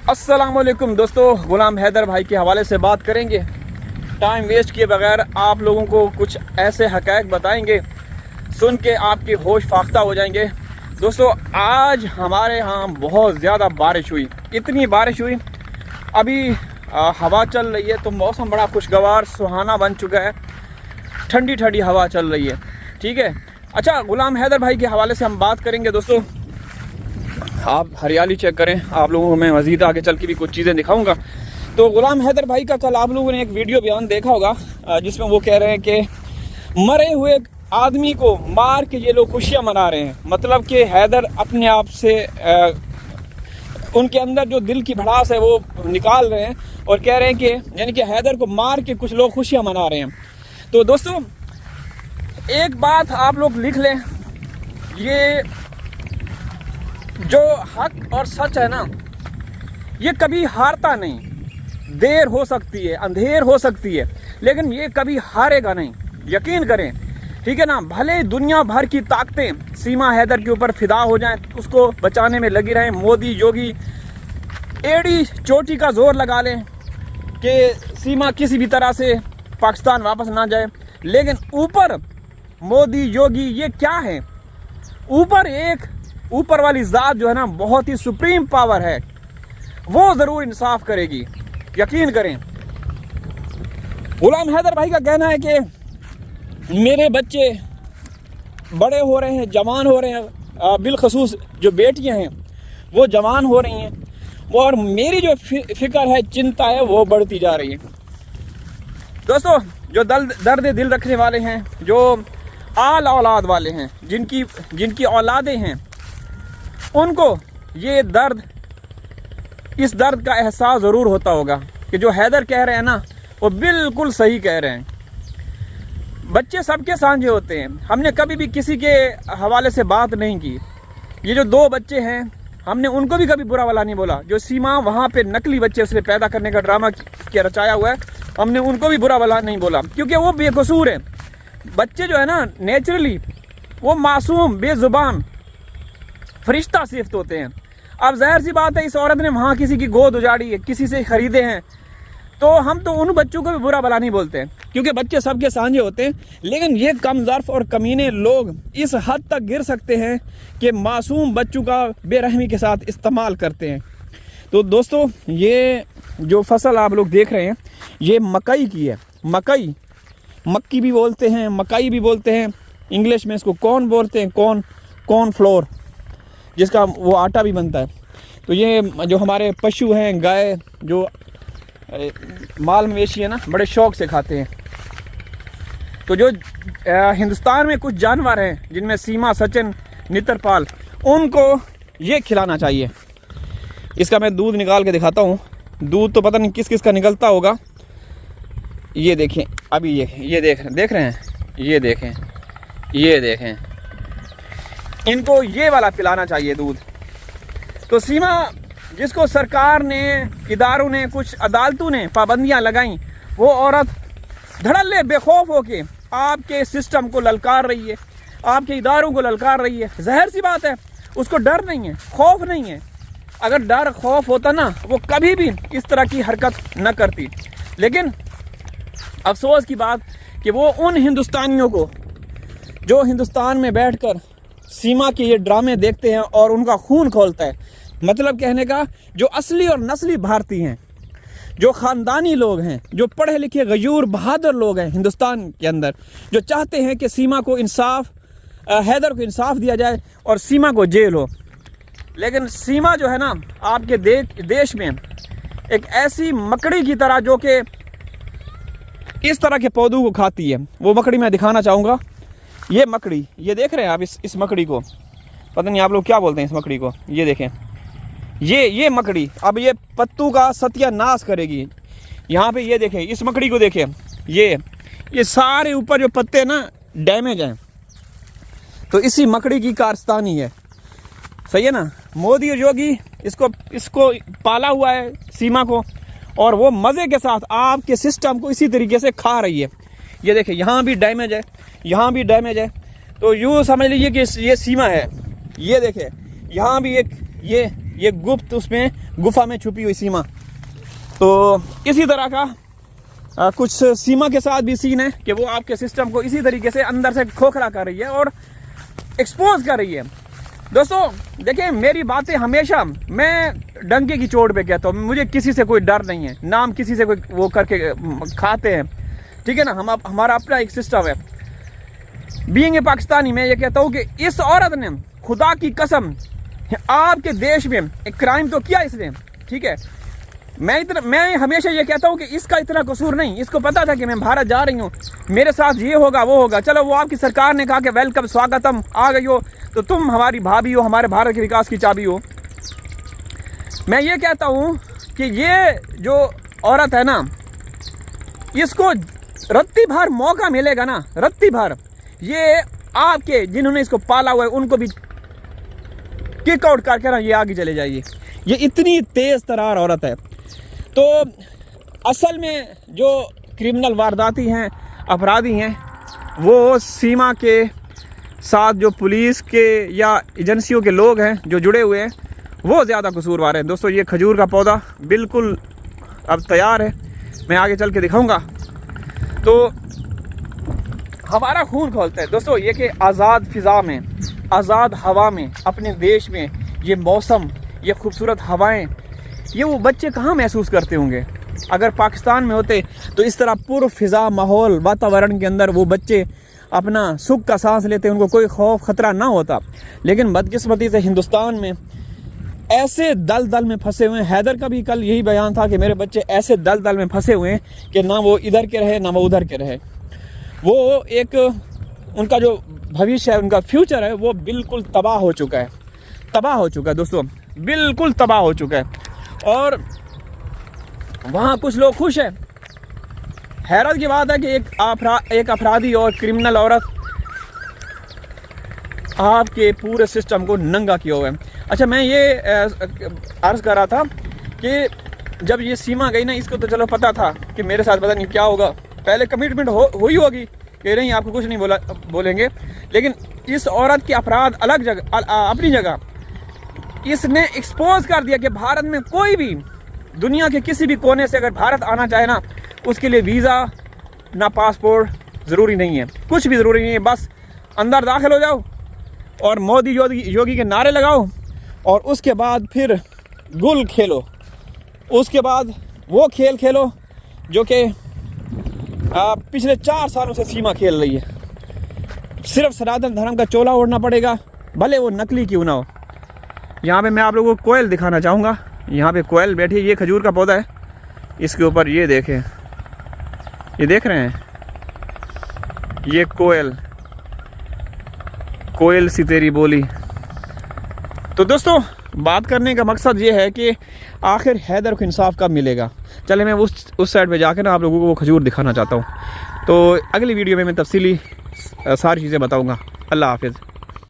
अस्सलामुअलैकुम दोस्तों, गुलाम हैदर भाई के हवाले से बात करेंगे। टाइम वेस्ट किए बगैर आप लोगों को कुछ ऐसे हक़ाइक़ बताएंगे, सुन के आपके होश फाख्ता हो जाएंगे। दोस्तों, आज हमारे यहाँ बहुत ज़्यादा बारिश हुई, इतनी बारिश हुई। अभी हवा चल रही है तो मौसम बड़ा खुशगवार सुहाना बन चुका है, ठंडी ठंडी हवा चल रही है। ठीक है, अच्छा, गुलाम हैदर भाई के हवाले से हम बात करेंगे। दोस्तों, आप हरियाली चेक करें, आप लोगों को मैं मज़ीद आगे चल के भी कुछ चीज़ें दिखाऊंगा। तो गुलाम हैदर भाई का कल आप लोगों ने एक वीडियो बयान देखा होगा जिसमें वो कह रहे हैं कि मरे हुए आदमी को मार के ये लोग खुशियाँ मना रहे हैं। मतलब कि हैदर अपने आप से उनके अंदर जो दिल की भड़ास है वो निकाल रहे हैं और कह रहे हैं कि यानी कि हैदर को मार के कुछ लोग खुशियाँ मना रहे हैं। तो दोस्तों, एक बात आप लोग लिख लें, ये जो हक और सच है ना, ये कभी हारता नहीं। देर हो सकती है, अंधेर हो सकती है, लेकिन ये कभी हारेगा नहीं, यकीन करें। ठीक है ना, भले दुनिया भर की ताकतें सीमा हैदर के ऊपर फिदा हो जाएं, उसको बचाने में लगी रहें। मोदी योगी एड़ी चोटी का जोर लगा लें कि सीमा किसी भी तरह से पाकिस्तान वापस ना जाए, लेकिन ऊपर मोदी योगी ये क्या है, ऊपर वाली ज़ात जो है ना, बहुत ही सुप्रीम पावर है, वो ज़रूर इंसाफ करेगी, यकीन करें। गुलाम हैदर भाई का कहना है कि मेरे बच्चे बड़े हो रहे हैं, जवान हो रहे हैं, बिलखसूस जो बेटियां हैं वो जवान हो रही हैं, और मेरी जो फिक्र है, चिंता है, वो बढ़ती जा रही है। दोस्तों, जो दर्द दिल रखने वाले हैं, जो आल औलाद वाले हैं, जिनकी औलादें हैं, उनको ये इस दर्द का एहसास ज़रूर होता होगा कि जो हैदर कह रहे हैं ना, वो बिल्कुल सही कह रहे हैं। बच्चे सबके सांझे होते हैं, हमने कभी भी किसी के हवाले से बात नहीं की। ये जो दो बच्चे हैं, हमने उनको भी कभी बुरा भला नहीं बोला। जो सीमा वहाँ पे नकली बच्चे उसने पैदा करने का ड्रामा क्या रचाया हुआ है, हमने उनको भी बुरा भला नहीं बोला, क्योंकि वो बेकसूर है। बच्चे जो है ना, नेचुरली वो मासूम, बेजुबान, फरिश्ता सिफ्त होते हैं। अब जाहिर सी बात है, इस औरत ने वहाँ किसी की गोद उजाड़ी है, किसी से ख़रीदे हैं, तो हम तो उन बच्चों को भी बुरा भला नहीं बोलते हैं, क्योंकि बच्चे सबके सांझे होते हैं। लेकिन ये कम ज़र्फ़ और कमीने लोग इस हद तक गिर सकते हैं कि मासूम बच्चों का बेरहमी के साथ इस्तेमाल करते हैं। तो दोस्तों, ये जो फसल आप लोग देख रहे हैं, ये मकई की है। मक्की भी बोलते हैं, मकई भी बोलते हैं, इंग्लिश में इसको कॉर्न बोलते हैं, कॉर्न फ्लोर, जिसका वो आटा भी बनता है। तो ये जो हमारे पशु हैं, गाय, जो माल मवेशी है ना, बड़े शौक़ से खाते हैं। तो जो हिंदुस्तान में कुछ जानवर हैं, जिनमें सीमा, सचिन, नित्रपाल, उनको ये खिलाना चाहिए। इसका मैं दूध निकाल के दिखाता हूँ। दूध तो पता नहीं किस किस का निकलता होगा। ये देखें, अभी ये देख रहे हैं, ये देखें, इनको ये वाला पिलाना चाहिए दूध। तो सीमा, जिसको सरकार ने, इदारों ने, कुछ अदालतों ने पाबंदियां लगाई, वो औरत धड़ल्ले बेखौफ होके आपके सिस्टम को ललकार रही है, आपके इदारों को ललकार रही है। ज़ाहिर सी बात है, उसको डर नहीं है, खौफ नहीं है। अगर डर खौफ होता ना, वो कभी भी इस तरह की हरकत न करती। लेकिन अफसोस की बात कि वो उन हिंदुस्तानियों को जो हिंदुस्तान में बैठकर सीमा के ये ड्रामे देखते हैं और उनका खून खौलता है, मतलब कहने का, जो असली और नस्ली भारतीय हैं, जो ख़ानदानी लोग हैं, जो पढ़े लिखे गयूर बहादुर लोग हैं हिंदुस्तान के अंदर, जो चाहते हैं कि सीमा को इंसाफ, हैदर को इंसाफ दिया जाए और सीमा को जेल हो। लेकिन सीमा जो है ना, आपके देश में एक ऐसी मकड़ी की तरह, जो कि इस तरह के पौधों को खाती है। वो मकड़ी मैं दिखाना चाहूँगा। ये मकड़ी, ये देख रहे हैं आप, इस मकड़ी को, पता नहीं आप लोग क्या बोलते हैं इस मकड़ी को। ये देखें, ये मकड़ी अब ये पत्तों का सत्यानाश करेगी। यहाँ पे ये देखें, इस मकड़ी को देखें, ये सारे ऊपर जो पत्ते ना डैमेज हैं, तो इसी मकड़ी की कारस्तानी है। सही है ना। मोदी और योगी इसको पाला हुआ है सीमा को, और वो मज़े के साथ आपके सिस्टम को इसी तरीके से खा रही है। ये देखिए, यहाँ भी डैमेज है, यहाँ भी डैमेज है। तो यूँ समझ लीजिए कि ये सीमा है। ये देखिए, यहाँ भी एक ये गुप्त उसमें गुफा में छुपी हुई सीमा। तो इसी तरह का कुछ सीमा के साथ भी सीन है कि वो आपके सिस्टम को इसी तरीके से अंदर से खोखला कर रही है और एक्सपोज कर रही है। दोस्तों देखिए, मेरी बातें हमेशा मैं डंके की चोट पे कहता हूँ, मुझे किसी से कोई डर नहीं है, नाम किसी से कोई वो करके खाते हैं, ठीक है ना। हमारा अपना एक सिस्टम है। बीइंग ए पाकिस्तानी मैं ये कहता हूँ कि इस औरत ने खुदा की कसम आपके देश में एक क्राइम तो किया इसने, ठीक है। मैं हमेशा ये कहता हूँ कि इसका इतना कसूर नहीं, इसको पता था कि मैं भारत जा रही हूँ, मेरे साथ ये होगा वो होगा। चलो वो आपकी सरकार ने कहा कि वेलकम, स्वागतम, आ गई हो तो तुम हमारी भाभी हो, हमारे भारत के विकास की चाबी हो। मैं ये कहता हूँ कि ये जो औरत है ना, इसको रत्ती भर मौका मिलेगा ना, रत्ती भर, ये आपके जिन्होंने इसको पाला हुआ है उनको भी किक आउट करके ना ये आगे चले जाइए। ये इतनी तेज तरार औरत है। तो असल में जो क्रिमिनल वारदाती हैं, अपराधी हैं, वो सीमा के साथ जो पुलिस के या एजेंसियों के लोग हैं जो जुड़े हुए हैं, वो ज़्यादा कसूरवार हैं। दोस्तों ये खजूर का पौधा बिल्कुल अब तैयार है, मैं आगे चल के दिखाऊंगा। तो हमारा खून खोलता है दोस्तों ये कि आज़ाद फ़िज़ा में, आज़ाद हवा में, अपने देश में ये मौसम, ये खूबसूरत हवाएं, ये वो बच्चे कहाँ महसूस करते होंगे। अगर पाकिस्तान में होते तो इस तरह पुरफ़िज़ा माहौल, वातावरण के अंदर वो बच्चे अपना सुख का सांस लेते, उनको कोई खौफ ख़तरा ना होता। लेकिन बदकिस्मती से हिंदुस्तान में ऐसे दलदल में फंसे हुए हैं। हैदर का भी कल यही बयान था कि मेरे बच्चे ऐसे दलदल में फंसे हुए हैं कि ना वो इधर के रहे ना वो उधर के रहे। वो एक उनका जो भविष्य है, उनका फ्यूचर है, वो बिल्कुल तबाह हो चुका है, तबाह हो चुका है दोस्तों, बिल्कुल तबाह हो चुका है। और वहाँ कुछ लोग खुश हैं। हैरत की बात है कि एक अपराधी और क्रिमिनल औरत आपके पूरे सिस्टम को नंगा किया हुआ है। अच्छा, मैं ये अर्ज़ कर रहा था कि जब ये सीमा गई ना, इसको तो चलो पता था कि मेरे साथ पता नहीं क्या होगा, पहले कमिटमेंट हुई होगी कि नहीं आपको कुछ नहीं बोलेंगे। लेकिन इस औरत के अपराध अलग जगह, अपनी जगह, इसने एक्सपोज कर दिया कि भारत में कोई भी दुनिया के किसी भी कोने से अगर भारत आना चाहे ना, उसके लिए वीज़ा ना पासपोर्ट ज़रूरी नहीं है, कुछ भी ज़रूरी नहीं है। बस अंदर दाखिल हो जाओ और मोदी योगी के नारे लगाओ और उसके बाद फिर गुल खेलो। उसके बाद वो खेल खेलो जो कि पिछले 4 सालों से सीमा खेल रही है। सिर्फ सनातन धर्म का चोला ओढ़ना पड़ेगा, भले वो नकली क्यों ना हो। यहाँ पे मैं आप लोगों को कोयल दिखाना चाहूँगा। यहाँ पे कोयल बैठी है, ये खजूर का पौधा है, इसके ऊपर ये देखें, ये देख रहे हैं, ये कोयल, कोयल सी तेरी बोली। तो दोस्तों बात करने का मकसद ये है कि आखिर हैदर को इंसाफ कब मिलेगा। चले मैं उस साइड पे जाकर ना आप लोगों को वो खजूर दिखाना चाहता हूँ। तो अगली वीडियो में मैं तफसीली सारी चीज़ें बताऊँगा। अल्लाह हाफिज़।